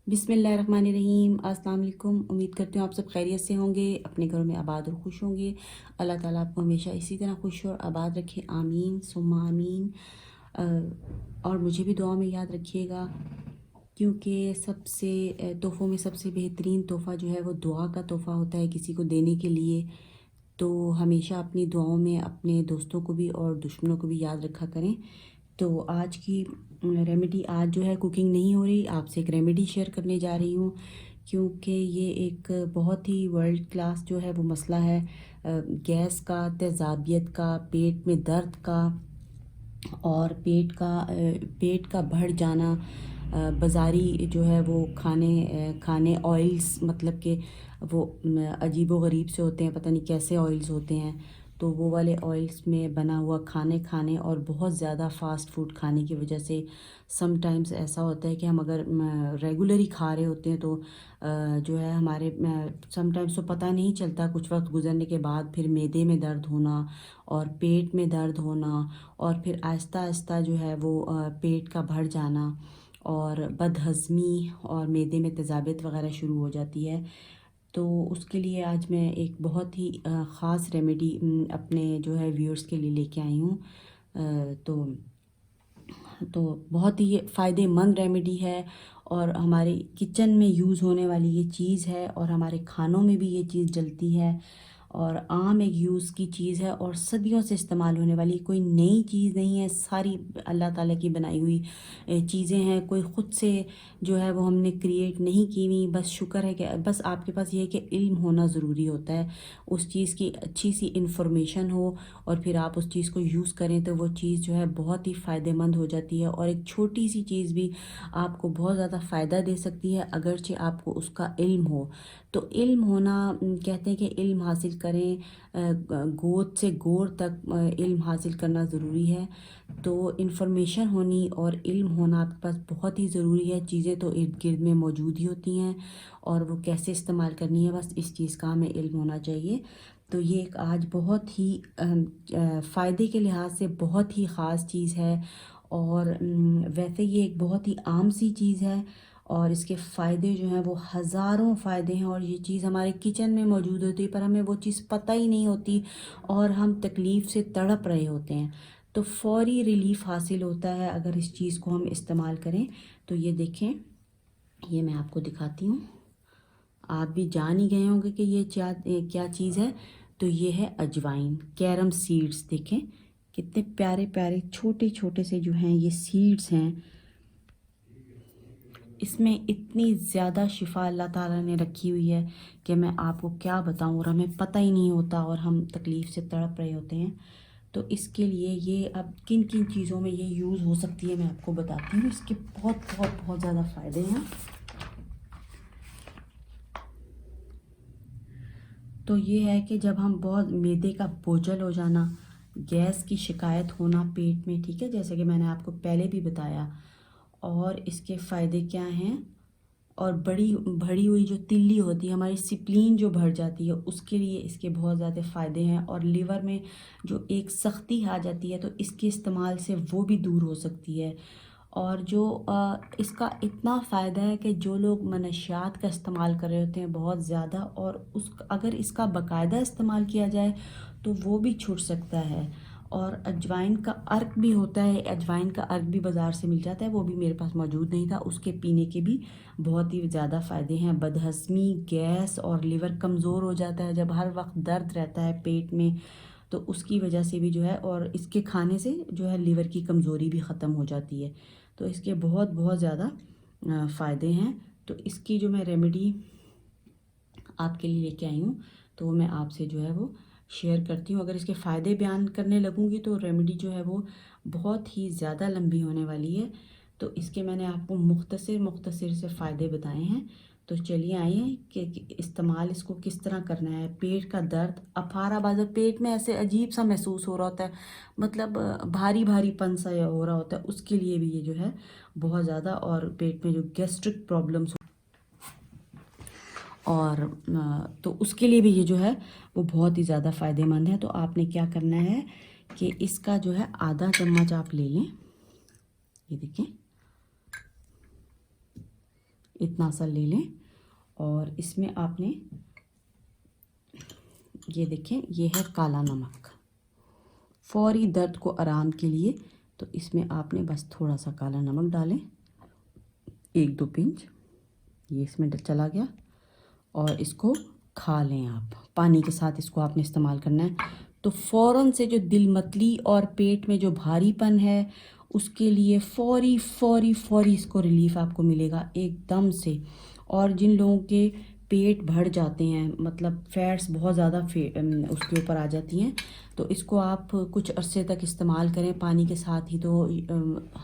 बिस्मिल्लाहिर्रहमानिर्रहीम। अस्सलाम वालेकुम। उम्मीद करती हूँ आप सब खैरियत से होंगे, अपने घरों में आबाद और खुश होंगे। अल्लाह ताला आपको हमेशा इसी तरह खुश और आबाद रखे, आमीन सुम्मा आमीन। और मुझे भी दुआ में याद रखिएगा, क्योंकि सबसे तोहफ़ों में सबसे बेहतरीन तोहफ़ा जो है वो दुआ का तोहफ़ा होता है किसी को देने के लिए। तो हमेशा अपनी दुआओं में अपने दोस्तों को भी और दुश्मनों को भी याद रखा करें। तो आज की रेमेडी, आज जो है कुकिंग नहीं हो रही, आपसे एक रेमेडी शेयर करने जा रही हूँ, क्योंकि ये एक बहुत ही वर्ल्ड क्लास जो है वो मसला है, गैस का, तेज़ाबियत का, पेट में दर्द का और पेट का बढ़ जाना। बाज़ारी जो है वो खाने ऑयल्स, मतलब कि वो अजीबो गरीब से होते हैं, पता नहीं कैसे ऑयल्स होते हैं। तो वो वाले ऑयल्स में बना हुआ खाने और बहुत ज़्यादा फ़ास्ट फूड खाने की वजह से समटाइम्स ऐसा होता है कि हम अगर रेगुलर ही खा रहे होते हैं तो जो है हमारे समटाइम्स तो पता नहीं चलता, कुछ वक्त गुजरने के बाद फिर मैदे में दर्द होना और पेट में दर्द होना और फिर आहिस्ता आहिस्ता जो है वो पेट का बढ़ जाना और बदहज़मी और मैदे में तेज़ाबियत वगैरह शुरू हो जाती है। तो उसके लिए आज मैं एक बहुत ही ख़ास रेमेडी अपने जो है व्यूअर्स के लिए लेके आई हूँ। तो बहुत ही फ़ायदेमंद रेमेडी है और हमारे किचन में यूज़ होने वाली ये चीज़ है और हमारे खानों में भी ये चीज़ जलती है और आम एक यूज़ की चीज़ है और सदियों से इस्तेमाल होने वाली कोई नई चीज़ नहीं है। सारी अल्लाह ताला की बनाई हुई चीज़ें हैं, कोई ख़ुद से जो है वो हमने क्रिएट नहीं की हुई। बस शुक्र है कि बस आपके पास ये है कि इल्म होना ज़रूरी होता है, उस चीज़ की अच्छी सी इन्फॉर्मेशन हो और फिर आप उस चीज़ को यूज़ करें तो वो चीज़ जो है बहुत ही फ़ायदेमंद हो जाती है। और एक छोटी सी चीज़ भी आपको बहुत ज़्यादा फ़ायदा दे सकती है, अगरचे आपको उसका इल्म हो। तो इल्म होना, कहते हैं कि इल्म हासिल करें, गोद से गोर तक इल्म हासिल करना ज़रूरी है। तो इन्फॉर्मेशन होनी और इल्म होना आपके पास बहुत ही ज़रूरी है। चीज़ें तो इर्द गिर्द में मौजूद ही होती हैं और वो कैसे इस्तेमाल करनी है, बस इस चीज़ का हमें इल्म होना चाहिए। तो ये एक आज बहुत ही फ़ायदे के लिहाज से बहुत ही ख़ास चीज़ है और वैसे ये एक बहुत ही आम सी चीज़ है और इसके फ़ायदे जो हैं वो हज़ारों फ़ायदे हैं और ये चीज़ हमारे किचन में मौजूद होती है पर हमें वो चीज़ पता ही नहीं होती और हम तकलीफ़ से तड़प रहे होते हैं। तो फ़ौरी रिलीफ़ हासिल होता है अगर इस चीज़ को हम इस्तेमाल करें। तो ये देखें, ये मैं आपको दिखाती हूँ, आप भी जान ही गए होंगे कि ये क्या चीज़ है। तो ये है अजवाइन, कैरम सीड्स। देखें कितने प्यारे प्यारे छोटे छोटे से जो हैं ये सीड्स हैं, इसमें इतनी ज़्यादा शिफा अल्लाह ताला ने रखी हुई है कि मैं आपको क्या बताऊं और हमें पता ही नहीं होता और हम तकलीफ़ से तड़प रहे होते हैं। तो इसके लिए ये अब किन किन चीज़ों में ये यूज़ हो सकती है मैं आपको बताती हूँ। इसके बहुत बहुत बहुत ज़्यादा फ़ायदे हैं। तो ये है कि जब हम बहुत मैदे का बोझल हो जाना, गैस की शिकायत होना पेट में, ठीक है, जैसे कि मैंने आपको पहले भी बताया, और इसके फ़ायदे क्या हैं। और बड़ी भरी हुई जो तिल्ली होती है, हमारी स्प्लीन जो भर जाती है, उसके लिए इसके बहुत ज़्यादा फ़ायदे हैं। और लीवर में जो एक सख्ती आ जाती है तो इसके इस्तेमाल से वो भी दूर हो सकती है। और जो इसका इतना फ़ायदा है कि जो लोग मनशियात का इस्तेमाल कर रहे होते हैं बहुत ज़्यादा, और उस अगर इसका बाकायदा इस्तेमाल किया जाए तो वो भी छूट सकता है। और अजवाइन का अर्क भी होता है, अजवाइन का अर्क भी बाज़ार से मिल जाता है, वो भी मेरे पास मौजूद नहीं था। उसके पीने के भी बहुत ही ज़्यादा फ़ायदे हैं। बदहज़मी, गैस और लिवर कमज़ोर हो जाता है जब हर वक्त दर्द रहता है पेट में, तो उसकी वजह से भी जो है, और इसके खाने से जो है लिवर की कमज़ोरी भी ख़त्म हो जाती है। तो इसके बहुत बहुत ज़्यादा फ़ायदे हैं। तो इसकी जो मैं रेमेडी आपके लिए लेके आई हूँ तो मैं आपसे जो है वो शेयर करती हूँ। अगर इसके फ़ायदे बयान करने लगूँगी तो रेमेडी जो है वो बहुत ही ज़्यादा लंबी होने वाली है। तो इसके मैंने आपको मुख्तसर से फ़ायदे बताए हैं। तो चलिए आइए कि इस्तेमाल इसको किस तरह करना है। पेट का दर्द, अफारा बाज़, पेट में ऐसे अजीब सा महसूस हो रहा होता है, मतलब भारी भारीपन सा हो रहा होता है, उसके लिए भी ये जो है बहुत ज़्यादा, और पेट में जो गैस्ट्रिक प्रॉब्लम्स और तो उसके लिए भी ये जो है वो बहुत ही ज़्यादा फ़ायदेमंद है। तो आपने क्या करना है कि इसका जो है आधा चम्मच आप ले लें, ये देखें, इतना सा ले लें और इसमें आपने ये देखें, ये है काला नमक, फौरी दर्द को आराम के लिए। तो इसमें आपने बस थोड़ा सा काला नमक डालें, 1-2 पिंच, ये इसमें चला गया। और इसको खा लें आप, पानी के साथ इसको आपने इस्तेमाल करना है। तो फ़ौरन से जो दिल मतली और पेट में जो भारीपन है उसके लिए फ़ौरी फ़ौरी फ़ौरी इसको रिलीफ़ आपको मिलेगा एकदम से। और जिन लोगों के पेट बढ़ जाते हैं, मतलब फैट्स बहुत ज़्यादा उसके ऊपर आ जाती हैं, तो इसको आप कुछ अरसे तक इस्तेमाल करें पानी के साथ ही, तो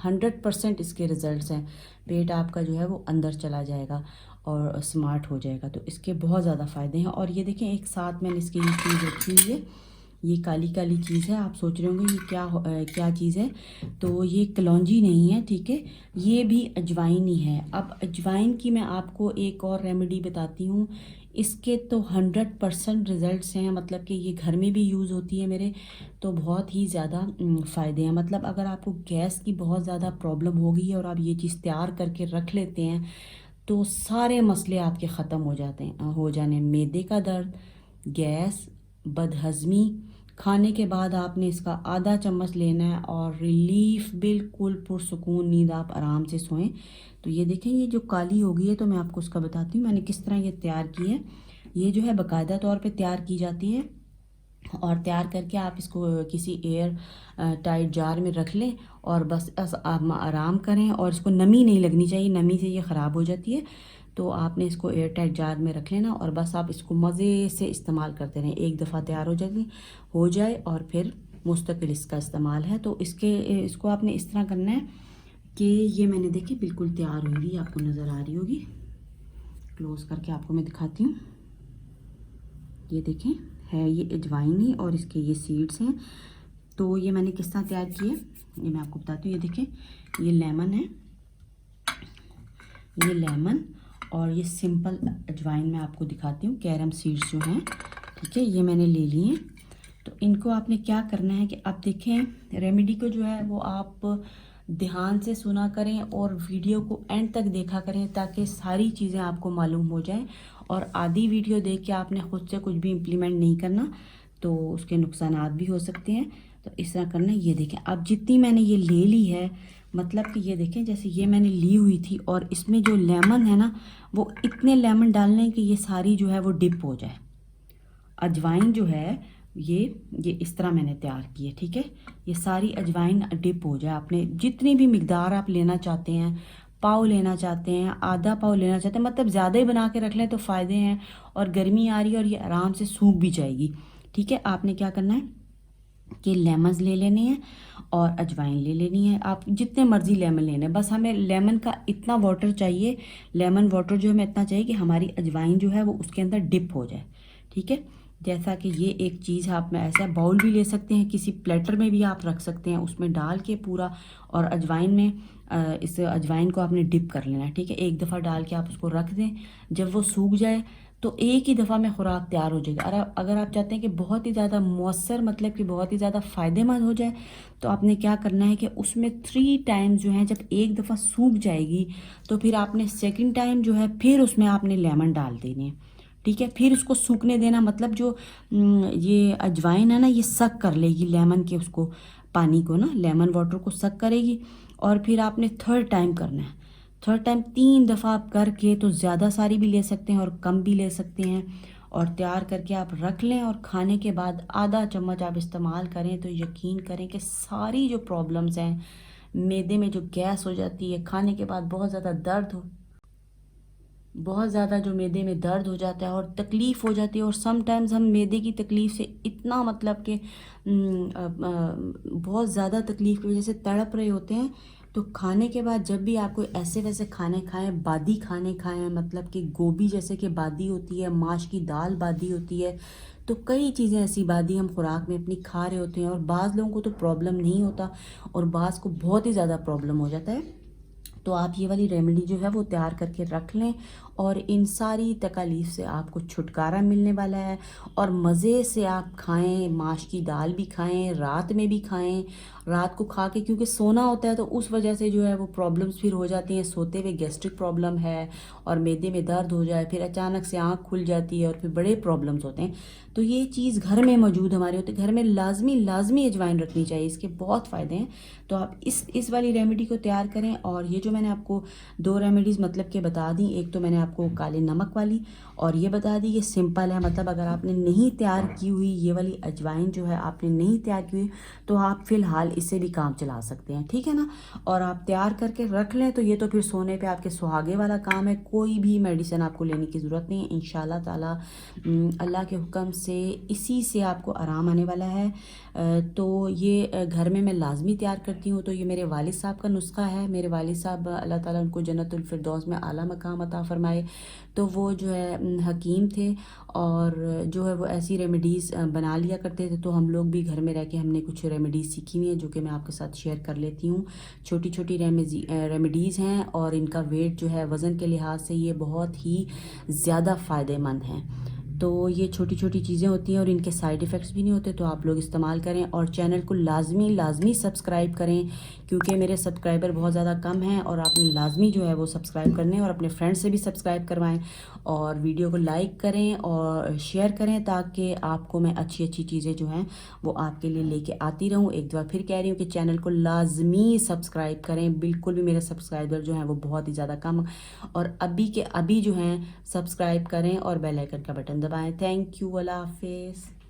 100% इसके रिज़ल्ट्स हैं। पेट आपका जो है वो अंदर चला जाएगा और स्मार्ट हो जाएगा। तो इसके बहुत ज़्यादा फ़ायदे हैं। और ये देखें, एक साथ मैंने इसकी ये चीज़ रखी हुई है, ये काली काली चीज़ है। आप सोच रहे होंगे ये क्या चीज़ है, तो ये कलौंजी नहीं है, ठीक है, ये भी अजवाइन ही है। अब अजवाइन की मैं आपको एक और रेमेडी बताती हूँ। इसके तो 100% रिज़ल्ट्स हैं, मतलब कि ये घर में भी यूज़ होती है मेरे, तो बहुत ही ज़्यादा फ़ायदे हैं। मतलब अगर आपको गैस की बहुत ज़्यादा प्रॉब्लम होगी और आप ये चीज़ तैयार करके रख लेते हैं तो सारे मसले आपके ख़त्म हो जाने। मैदे का दर्द, गैस, बदहज़मी, खाने के बाद आपने इसका आधा चम्मच लेना है और रिलीफ़, बिल्कुल पुरसुकून नींद, आप आराम से सोएं। तो ये देखें, ये जो काली हो गई है, तो मैं आपको उसका बताती हूँ मैंने किस तरह ये तैयार की है। ये जो है बाकायदा तौर पे तैयार की जाती है और तैयार करके आप इसको किसी एयर टाइट जार में रख लें और बस आप आराम करें। और इसको नमी नहीं लगनी चाहिए, नमी से ये ख़राब हो जाती है। तो आपने इसको एयर टाइट जार में रख लेना और बस आप इसको मज़े से इस्तेमाल करते रहें। एक दफ़ा तैयार हो जाए और फिर मुस्तकिल इसका इस्तेमाल है। तो इसको आपने इस तरह करना है कि ये मैंने देखी बिल्कुल तैयार हुई, आपको नज़र आ रही होगी, क्लोज़ करके आपको मैं दिखाती हूँ। ये देखें, है ये अजवाइन ही और इसके ये सीड्स हैं। तो ये मैंने किस तरह तैयार किए ये मैं आपको बताती हूँ। ये देखें, ये लेमन है, ये लेमन और ये सिंपल अजवाइन मैं आपको दिखाती हूँ, कैरम सीड्स जो हैं, ठीक है, ये मैंने ले लिए हैं। तो इनको आपने क्या करना है कि आप देखें, रेमेडी को जो है वो आप ध्यान से सुना करें और वीडियो को एंड तक देखा करें ताकि सारी चीज़ें आपको मालूम हो जाएं। और आधी वीडियो देख के आपने ख़ुद से कुछ भी इम्प्लीमेंट नहीं करना, तो उसके नुकसानात भी हो सकते हैं। तो इस तरह करना है। ये देखें, अब जितनी मैंने ये ले ली है, मतलब कि ये देखें जैसे ये मैंने ली हुई थी और इसमें जो लेमन है ना, वो इतने लेमन डालने कि ये सारी जो है वो डिप हो जाए। अजवाइन जो है ये इस तरह मैंने तैयार की है, ठीक है, ये सारी अजवाइन डिप हो जाए। आपने जितनी भी मिकदार आप लेना चाहते हैं, पाव लेना चाहते हैं, आधा पाव लेना चाहते हैं, मतलब ज़्यादा ही बना के रख लें तो फ़ायदे हैं। और गर्मी आ रही है और ये आराम से सूख भी जाएगी, ठीक है। आपने क्या करना है कि लेमन्स ले लेने हैं और अजवाइन ले लेनी है। आप जितने मर्ज़ी लेमन लेने हैं, बस हमें लेमन का इतना वाटर चाहिए, लेमन वाटर जो हमें इतना चाहिए कि हमारी अजवाइन जो है वो उसके अंदर डिप हो जाए, ठीक है। जैसा कि ये एक चीज़ आप में ऐसा बाउल भी ले सकते हैं, किसी प्लेटर में भी आप रख सकते हैं, उसमें डाल के पूरा, और अजवाइन में इस अजवाइन को आपने डिप कर लेना है, ठीक है। एक दफ़ा डाल के आप उसको रख दें, जब वो सूख जाए तो एक ही दफ़ा में खुराक तैयार हो जाएगी। और अगर आप चाहते हैं कि बहुत ही ज़्यादा मौसर, मतलब कि बहुत ही ज़्यादा फ़ायदेमंद हो जाए, तो आपने क्या करना है कि उसमें 3 टाइम्स जो है, जब एक दफ़ा सूख जाएगी तो फिर आपने सेकंड टाइम जो है फिर उसमें आपने लेमन डाल देने हैं, ठीक है। फिर उसको सूखने देना, मतलब जो ये अजवाइन है ना, ये सक कर लेगी लेमन के उसको, पानी को ना, लेमन वाटर को सक करेगी। और फिर आपने थर्ड टाइम करना है। थर्ड टाइम 3 दफ़ा आप करके, तो ज़्यादा सारी भी ले सकते हैं और कम भी ले सकते हैं, और तैयार करके आप रख लें। और खाने के बाद आधा चम्मच आप इस्तेमाल करें तो यकीन करें कि सारी जो प्रॉब्लम्स हैं, मैदे में जो गैस हो जाती है, खाने के बाद बहुत ज़्यादा जो मैदे में दर्द हो जाता है और तकलीफ़ हो जाती है, और समटाइम्स हम मैदे की तकलीफ़ से इतना, मतलब कि बहुत ज़्यादा तकलीफ़ की वजह से तड़प रहे होते हैं। तो खाने के बाद जब भी आप कोई ऐसे वैसे खाने खाएं, बादी खाने खाएं, मतलब कि गोभी जैसे कि बादी होती है, माश की दाल बादी होती है, तो कई चीज़ें ऐसी बादी हम खुराक में अपनी खा रहे होते हैं। और बाज़ लोगों को तो प्रॉब्लम नहीं होता और बाज़ को बहुत ही ज़्यादा प्रॉब्लम हो जाता है। तो आप ये वाली रेमेडी जो है वो तैयार करके रख लें और इन सारी तकालीफ से आपको छुटकारा मिलने वाला है। और मज़े से आप खाएं, माश की दाल भी खाएं, रात में भी खाएं, रात को खा के, क्योंकि सोना होता है तो उस वजह से जो है वो प्रॉब्लम्स फिर हो जाती हैं। सोते हुए गैस्ट्रिक प्रॉब्लम है और मैदे में दर्द हो जाए, फिर अचानक से आँख खुल जाती है और फिर बड़े प्रॉब्लम्स होते हैं। तो ये चीज़ घर में मौजूद हमारे होते, घर में लाजमी लाजमी अजवाइन रखनी चाहिए, इसके बहुत फ़ायदे हैं। तो आप इस वाली रेमेडी को तैयार करें। और ये जो मैंने आपको 2 रेमेडीज़ मतलब के बता दी, एक तो मैंने आपको काले नमक वाली और ये बता दी, ये सिंपल है। मतलब अगर आपने नहीं तैयार की हुई ये वाली अजवाइन जो है आपने नहीं तैयार की हुई, तो आप फ़िलहाल इससे भी काम चला सकते हैं, ठीक है ना। और आप तैयार करके रख लें तो ये तो फिर सोने पे आपके सुहागे वाला काम है, कोई भी मेडिसिन आपको लेने की ज़रूरत नहीं है। इंशाल्लाह ताला अल्लाह के हुक्म से इसी से आपको आराम आने वाला है। तो ये घर में मैं लाजमी तैयार करती हूँ। तो ये मेरे वालिद साहब का नुस्खा है। मेरे वालिद साहब अल्लाह ताला उनको जन्नतुल फिरदौस में आला मकाम अता फ़रमाए। तो वो जो है हकीम थे और जो है वो ऐसी रेमेडीज़ बना लिया करते थे। तो हम लोग भी घर में रह के हमने कुछ रेमेडीज़ सीखी हुई हैं जो कि मैं आपके साथ शेयर कर लेती हूँ। छोटी छोटी रेमेडीज़ हैं और इनका वेट जो है वज़न के लिहाज से ये बहुत ही ज़्यादा फ़ायदेमंद हैं। तो ये छोटी छोटी चीज़ें होती हैं और इनके साइड इफ़ेक्ट्स भी नहीं होते। तो आप लोग इस्तेमाल करें और चैनल को लाजमी लाजमी सब्सक्राइब करें, क्योंकि मेरे सब्सक्राइबर बहुत ज़्यादा कम हैं और आपने लाजमी जो है वो सब्सक्राइब करने और अपने फ्रेंड्स से भी सब्सक्राइब करवाएं और वीडियो को लाइक करें और शेयर करें, ताकि आपको मैं अच्छी अच्छी चीज़ें जो हैं वो आपके लिए लेके आती रहूं। एक बार फिर कह रही हूँ कि चैनल को लाजमी सब्सक्राइब करें। बिल्कुल भी मेरे सब्सक्राइबर जो हैं वो बहुत ही ज़्यादा कम, और अभी के अभी जो हैं सब्सक्राइब करें और बेल आइकन का बटन दबाएं। थैंक यू, अल्लाह हाफिज़।